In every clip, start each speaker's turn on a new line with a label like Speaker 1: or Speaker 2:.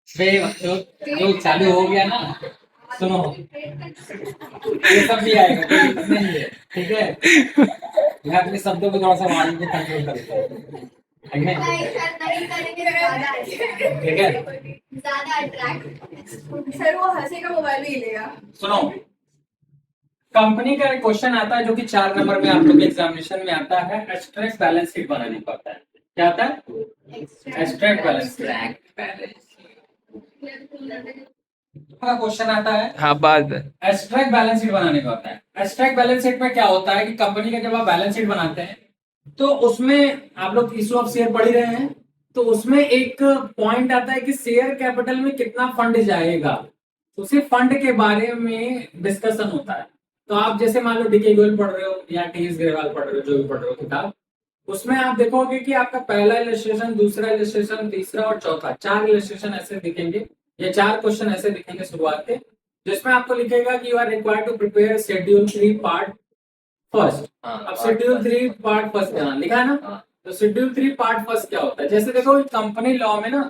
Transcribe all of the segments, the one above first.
Speaker 1: जो चालू हो गया ना, सुनो, ये सब भी आएगा, कोई दिक्कत नहीं है। ठीक है, मैं अपने शब्दों को थोड़ा सा वाणी को कंट्रोल करता हूँ। ठीक है,
Speaker 2: नहीं सर, नहीं करेंगे तो ज्यादा अच्छा।
Speaker 1: ठीक है।
Speaker 2: ज्यादा अट्रैक्ट सर, वो हंसेगा मोबाइल भी लेगा।
Speaker 1: सुनो, कंपनी का एक क्वेश्चन आता है जो कि 4 नंबर में आप लोग के एग्जामिनेशन में आता है, एब्स्ट्रैक्ट बैलेंस शीट बनाने को आता है। क्या आता है? एब्स्ट्रैक्ट बैलेंस का क्वेश्चन आता है।
Speaker 3: हाँ बात है।
Speaker 1: एब्स्ट्रैक्ट बैलेंस शीट बनाने को आता है। एब्स्ट्रैक्ट बैलेंस शीट में क्या होता है कि कंपनी का जब आप बैलेंस शीट बनाते हैं तो उसमें आप लोग इशू ऑफ शेयर पढ़ ही रहे हैं, तो उसमें एक पॉइंट आता है कि शेयर कैपिटल में कितना फंड जाएगा, उसी फंड के बारे में डिस्कशन होता है। तो आप जैसे मान लो डीके गोयल पढ़ रहे हो या टीएस ग्रेवाल पढ़ रहे हो, जो भी पढ़ रहे हो किताब, उसमें आप देखोगे कि आपका पहला इलस्ट्रेशन, दूसरा इलस्ट्रेशन, तीसरा और चौथा, 4 इलस्ट्रेशन ऐसे दिखेंगे, या 4 क्वेश्चन ऐसे दिखेंगे शुरुआत के, जिसमें आपको लिखेगा कि you are required to prepare schedule 3 part first. अब शेड्यूल 3 पार्ट फर्स्ट लिखा है ना, तो शेड्यूल 3 पार्ट फर्स्ट क्या होता है? जैसे देखो कंपनी लॉ में ना,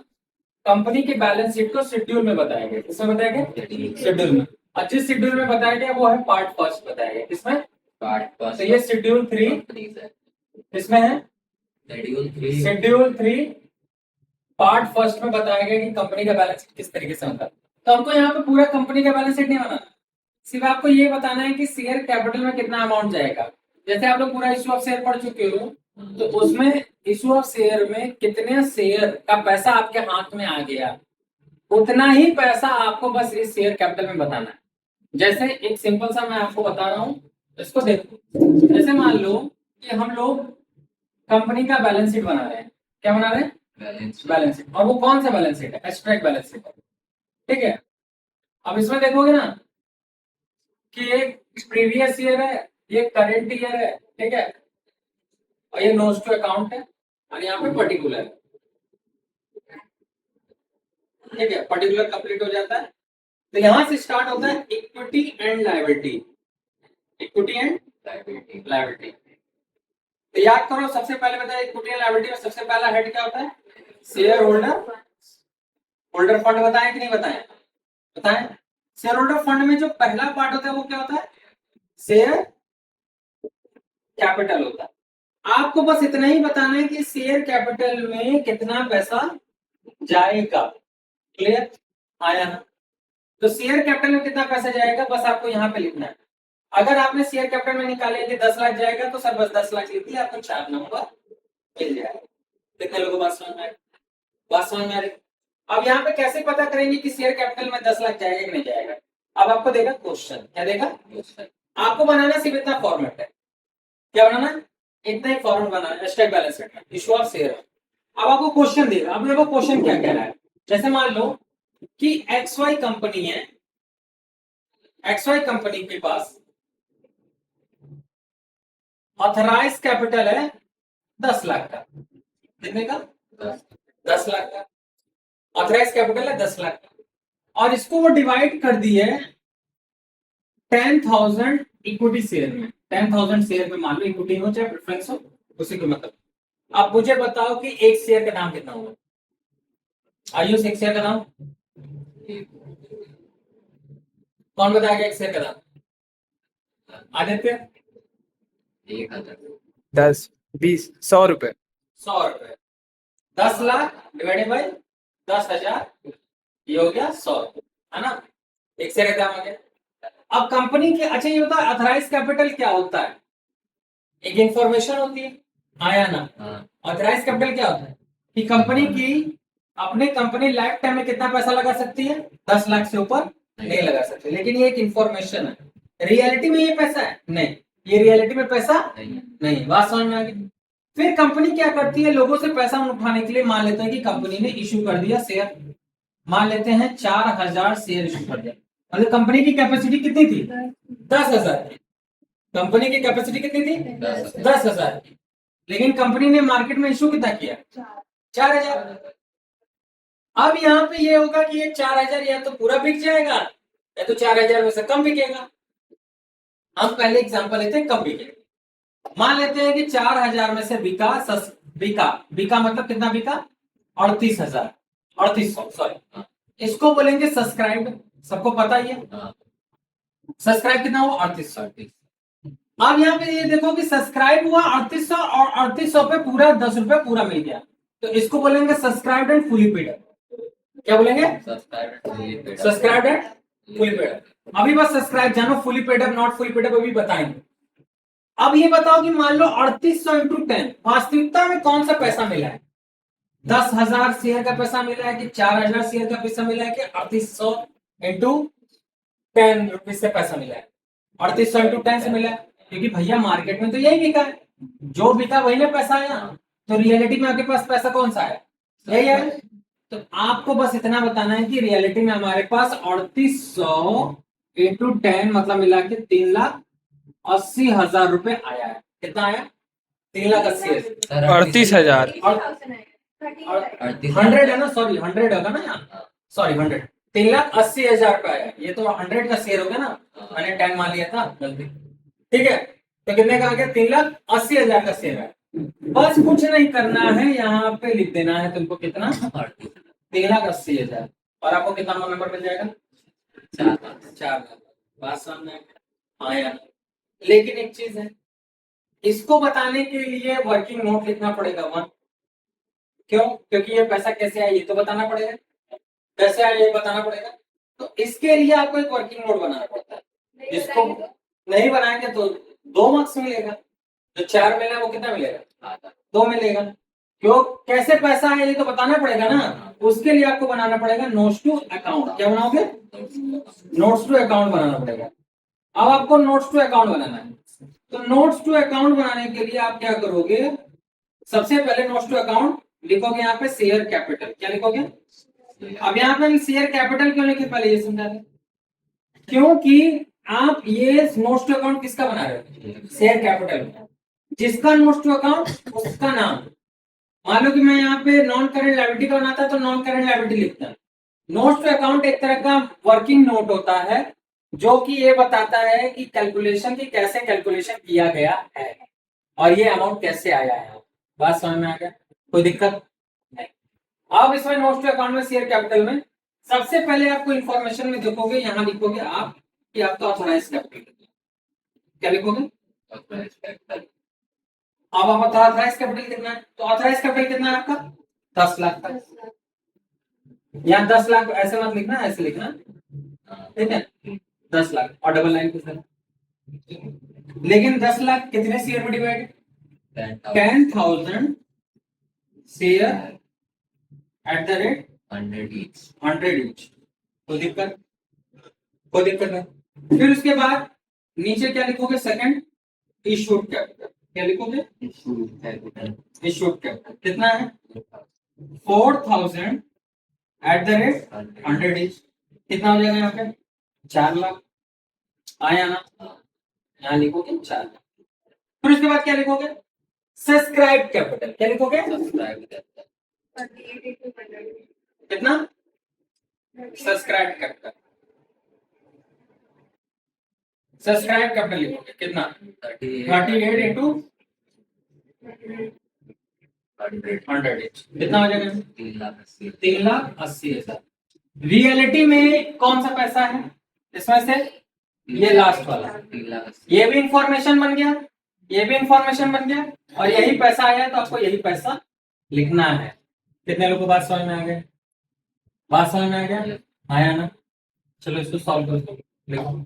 Speaker 1: कंपनी के बैलेंस शीट को शेड्यूल में बताया गया। किसमें बताया गया? शेड्यूल में। और जिस शेड्यूल में बताया गया वो है पार्ट फर्स्ट बताया गया। किसमें? Part first. तो ये शेड्यूल 3 किसमें है? शेड्यूल 3 पार्ट फर्स्ट में बताया गया कि कंपनी का बैलेंस शीट किस तरीके से होता है। तो हमको यहाँ पे पूरा कंपनी का बैलेंस शीट नहीं बनाना, सिर्फ आपको ये बताना है कि शेयर कैपिटल में कितना अमाउंट जाएगा। जैसे आप लोग पूरा इशू ऑफ शेयर पढ़ चुके हो, तो उसमें इशू ऑफ शेयर में कितने शेयर का पैसा आपके हाथ में आ गया, उतना ही पैसा आपको बस इस शेयर कैपिटल में बताना है। जैसे एक सिंपल सा मैं आपको बता रहा हूँ, इसको देखो। जैसे मान लो कि हम लोग कंपनी का बैलेंस शीट बना रहे हैं। क्या बना रहे हैं? Balance sheet. और वो कौन सा बैलेंस शीट है? Abstract balance sheet. ठीक है, अब इसमें देखोगे ना कि ये प्रीवियस ईयर है, ये करंट ईयर है, ठीक है, और ये नोट्स टू अकाउंट है, और यहाँ पे पर्टिकुलर है। ठीक है, पर्टिकुलर कंप्लीट हो जाता है। तो यहां से स्टार्ट होता है equity and liability. Equity and liability. तो याद करो, सबसे पहले बताया इक्विटी एंड लायबिलिटी में सबसे पहला हेड क्या होता है? Share holder fund. बताएं कि नहीं बताएं? बताएं। शेयर होल्डर फंड में जो पहला पार्ट होता है वो क्या होता है? शेयर कैपिटल होता है। आपको बस इतना ही बताना है कि शेयर कैपिटल में कितना पैसा जाएगा। क्लियर? आया ना? तो शेयर कैपिटल में कितना पैसा जाएगा बस आपको यहाँ पे लिखना है। अगर आपने शेयर कैपिटल में निकाले कि 10 लाख जाएगा तो सर बस 10 लाख लिख दिया, आपको 4 नंबर मिल जाएगा। कितने लोगों को बात समझ में आ रही? बात समझ में आ रही? अब यहाँ पे कैसे पता करेंगे कि शेयर कैपिटल में 10 लाख जाएगा कि नहीं जाएगा? अब आपको देगा क्वेश्चन। क्या देगा? क्वेश्चन। आपको बनाना सिर्फ इतना फॉर्मेट है। क्या बनाना है? इतना ही फॉर्मेट बनाना है स्टैक बैलेंस शीट में, इशू ऑफ शेयर। अब आपको क्वेश्चन देगा। अब देखो क्वेश्चन क्या कह रहा है। जैसे मान लो कि XY कंपनी है, XY कंपनी के पास ऑथराइज कैपिटल है 10 लाख का। कितने का? 10 लाख का ऑथराइज कैपिटल है 10 लाख का। और इसको वो डिवाइड कर दी है 10,000 इक्विटी शेयर में। 10,000 शेयर में मान लो इक्विटी हो चाहे प्रेफरेंस हो, उसी को मतलब। आप मुझे बताओ कि एक शेयर का दाम कितना होगा? आयुष, एक शेयर का दाम कौन बताएगा? एक शेयर का दाम आदित्य?
Speaker 3: 10, 20, 100 रुपए।
Speaker 1: 100 रुपए। 10 लाख डिवाइडेड बाई 10,000, ये हो गया 100 रुपए, है ना? एक शेयर का दाम आ गया। अब कंपनी के, अच्छा ये होता है ऑथराइज कैपिटल क्या होता है? एक इंफॉर्मेशन होती है। आया ना? ऑथराइज कैपिटल क्या होता है कि कंपनी की अपने कंपनी लाइफ टाइम में कितना पैसा लगा सकती है? 10 लाख से ऊपर नहीं लगा सकती, लेकिन ये एक इंफॉर्मेशन है। रियलिटी में ये पैसा है? नहीं, ये रियलिटी में पैसा नहीं। बात समझ में आ गई? फिर कंपनी क्या करती है? लोगों से पैसा उठाने के लिए मान लेते हैं कि कंपनी ने इशू कर दिया शेयर, मान लेते हैं 4,000 शेयर इशू कर दिया। मतलब कंपनी की कैपेसिटी कितनी थी? 10,000 की। कंपनी की कैपेसिटी कितनी थी? 10,000 की। लेकिन कंपनी ने मार्केट में इशू कितना किया? 4,000। अब यहाँ पे ये होगा कि ये 4,000 या तो पूरा बिक जाएगा या तो 4,000 में से कम बिकेगा। हम पहले एग्जांपल लेते हैं कम बिकेगा। मान लेते हैं कि 4,000 में से बिका बिका मतलब कितना बिका? 38,000, 3800 सॉरी, इसको बोलेंगे सब्सक्राइब, सबको पता ही है। सब्सक्राइब कितना हुआ 3800। अब यहाँ पे ये देखो कि सब्सक्राइब हुआ 3800 और 3800 पे पूरा 10 रुपए पूरा मिल गया, तो इसको बोलेंगे सब्सक्राइब एंड फुली पेड। क्या बोलेंगे? Subscribe and fully paid. अभी बस सब्सक्राइब जानो, fully paid up not fully paid up अभी बताएंगे। अब ये बताओ कि मान लो 3800 इंटू 10 वास्तविकता में कौन सा पैसा मिला है? 10,000 शेयर का पैसा मिला है कि 4,000 शेयर का पैसा मिला है कि 3800 इंटू 10 रुपीज से पैसा मिला है? 3800 इंटू 10 से मिला है, क्योंकि भैया मार्केट में तो यही बिका है, जो बिका वही ना पैसा आया। तो रियलिटी में आपके पास पैसा कौन सा है? यही है। तो आपको बस इतना बताना है कि रियलिटी में हमारे पास 3800 इंटू 10 मतलब मिला के 3,80,000 रुपए आया है। कितना आया? 3,80,000।
Speaker 3: 38,000।
Speaker 1: 100 है ना, सॉरी 100 होगा ना यहाँ, सॉरी 100। 3,80,000 का आया। ये तो 100 का शेयर हो गया ना, मैंने 10 मान लिया था गलती। ठीक है, तो कितने का आ गया? 3,80,000 का शेयर है। बस कुछ नहीं करना है, यहाँ पे लिख देना है तुमको कितना? 3,80,000। और आपको कितना नंबर मिल जाएगा? 4 लाख। बात सामने आया। लेकिन एक चीज है, इसको बताने के लिए वर्किंग नोट लिखना पड़ेगा 1। क्यों? क्योंकि ये पैसा कैसे आया ये तो बताना पड़ेगा, कैसे आया ये बताना पड़ेगा। तो इसके लिए आपको एक वर्किंग नोट बनाना पड़ता है, जिसको नहीं बनाएंगे तो 2 मार्क्स मिलेगा। जो 4 मिला वो कितना मिलेगा? 2 मिलेगा। क्यों? कैसे पैसा आया ये तो बताना पड़ेगा ना, उसके लिए आपको बनाना पड़ेगा नोट्स टू अकाउंट। क्या बनाओगे? नोट्स टू अकाउंट बनाना पड़ेगा। अब आपको नोट्स टू अकाउंट बनाना है, तो नोट्स टू अकाउंट बनाने के लिए आप क्या करोगे? सबसे पहले नोट्स टू अकाउंट लिखोगे यहाँ पे शेयर कैपिटल। क्या लिखोगे? अब यहाँ पे शेयर कैपिटल क्यों लिखे पहले ये समझा दें। क्योंकि आप ये नोट्स टू अकाउंट किसका बना रहे हो? Share capital. जिसका नोट्स टू अकाउंट उसका नाम। मान लो कि मैं यहाँ पे नॉन करेंट लायबिलिटी का बनाता तो नॉन करेंट लायबिलिटी लिखता। नोट्स टू अकाउंट एक तरह का वर्किंग नोट होता है जो कि ये बताता है कि कैलकुलेशन की कैसे कैलकुलेशन किया गया है और ये अमाउंट कैसे आया है। बात समझ में आ गया? कोई दिक्कत नहीं। अब इसमें नोट्स टू अकाउंट में शेयर कैपिटल में सबसे पहले आपको इंफॉर्मेशन में देखोगे, यहाँ लिखोगे आप कि आपका ऑथराइज कैपिटल। क्या लिखोगे? अब आप ऑथराइज कैपिटल कितना है? तो ऑथराइज कैपिटल कितना है आपका? 10 लाख का। यहाँ 10 लाख ऐसे मत लिखना, ऐसे लिखना, ठीक है? 10 लाख और डबल लाइन के साथ। लेकिन 10 लाख कितने शेयर में divide? 10,000 share at the rate 100 each. कोई दिक्कत? कोई दिक्कत नहीं। फिर उसके बाद नीचे क्या लिखोगे? Second issued capital. क्या लिखोगे? इशूड कैपिटल कितना है? 4,000 एट द रेट 100 ईच। कितना हो जाएगा यहाँ पे? 4 लाख। आया ना? यहाँ लिखोगे 4 लाख। फिर उसके बाद क्या लिखोगे? Subscribe capital. क्या लिखोगे? कितना? Subscribe capital. सब्सक्राइब कैपिटल लिखोगे कितना? 38 इंटू 100 कितना हो जाएगा? 3,80,000। रियलिटी में कौन सा पैसा है इसमें से? ये लास्ट वाला। ये भी इंफॉर्मेशन बन गया, ये भी इंफॉर्मेशन बन गया और यही पैसा आया, तो आपको यही पैसा लिखना है। कितने लोगों को बात समझ में आ गया? बात समझ में आ गया? आया ना? चलो इसको सॉल्व कर दो। लिखो।